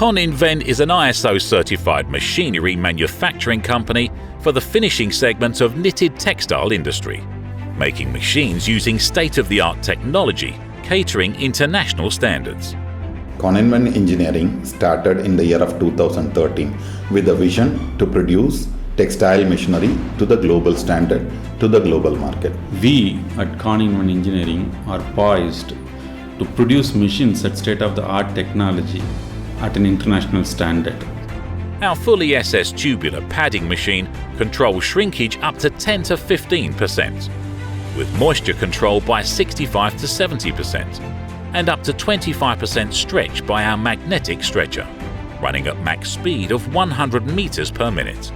Coninven is an ISO-certified machinery manufacturing company for the finishing segment of knitted textile industry, making machines using state-of-the-art technology, catering international standards. Coninven Engineering started in the year of 2013 with a vision to produce textile machinery to the global standard, to the global market. We at Coninven Engineering are poised to produce machines at state-of-the-art technology at an international standard. Our fully SS tubular padding machine controls shrinkage up to 10 to 15%, with moisture control by 65 to 70%, and up to 25% stretch by our magnetic stretcher, running at max speed of 100 meters per minute.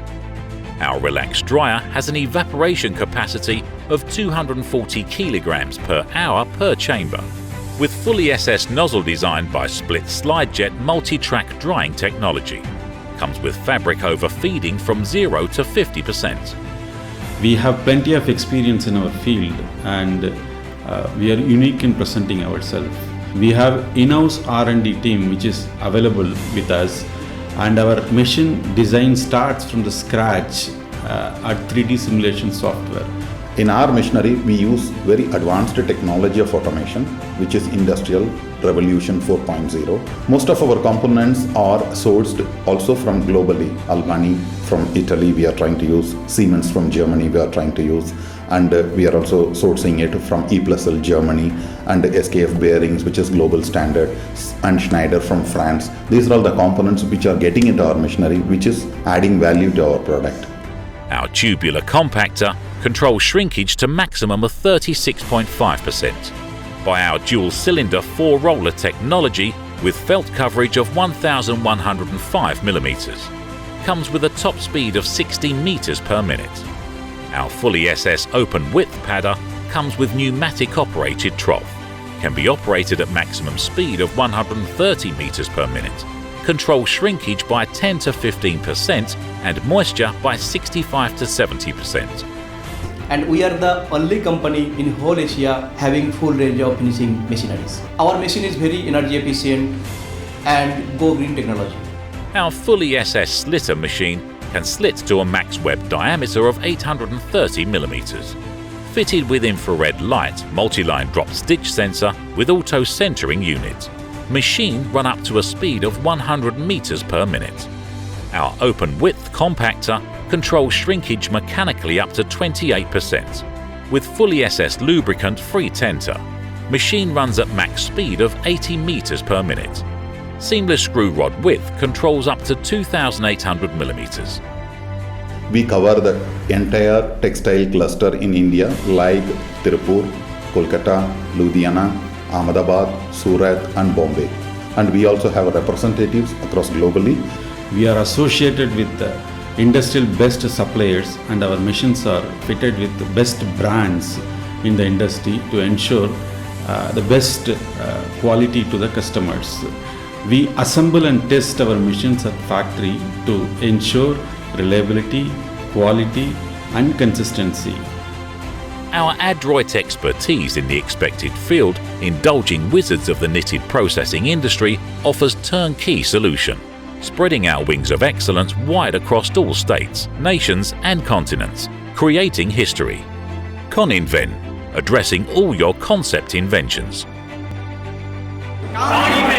Our relaxed dryer has an evaporation capacity of 240 kilograms per hour per chamber, with fully SS nozzle designed by Split Slide Jet multi-track drying technology. Comes with fabric overfeeding from 0 to 50%. We have plenty of experience in our field and we are unique in presenting ourselves. We have in-house R&D team which is available with us, and our machine design starts from the scratch at 3D simulation software. In our machinery, we use very advanced technology of automation, which is Industrial Revolution 4.0. Most of our components are sourced also from globally. Albany from Italy, we are trying to use. Siemens from Germany, we are trying to use. And we are also sourcing it from E+L Germany, and SKF bearings, which is global standard, and Schneider from France. These are all the components which are getting into our machinery, which is adding value to our product. Our tubular compactor controls shrinkage to maximum of 36.5% by our dual-cylinder 4-roller technology with felt coverage of 1,105 millimeters. Comes with a top speed of 16 meters per minute. Our fully SS open-width padder comes with pneumatic-operated trough, can be operated at maximum speed of 130 meters per minute, controls shrinkage by 10 to 15% and moisture by 65 to 70%. And we are the only company in whole Asia having full range of finishing machineries. Our machine is very energy efficient and go green technology. Our fully SS Slitter machine can slit to a max web diameter of 830 millimeters. Fitted with infrared light, multi-line drop stitch sensor with auto centering unit. Machine run up to a speed of 100 meters per minute. Our open width compactor controls shrinkage mechanically up to 28%. With fully SS lubricant free tenter. Machine runs at max speed of 80 meters per minute. Seamless screw rod width controls up to 2,800 millimeters. We cover the entire textile cluster in India like Tirupur, Kolkata, Ludhiana, Ahmedabad, Surat and Bombay. And we also have representatives across globally. We are associated with industrial best suppliers, and our machines are fitted with the best brands in the industry to ensure the best quality to the customers. We assemble and test our machines at factory to ensure reliability, quality and consistency. Our adroit expertise in the expected field, indulging wizards of the knitted processing industry, offers turnkey solution, spreading our wings of excellence wide across all states, nations and continents, creating history. Coninven, addressing all your concept inventions. Coninven.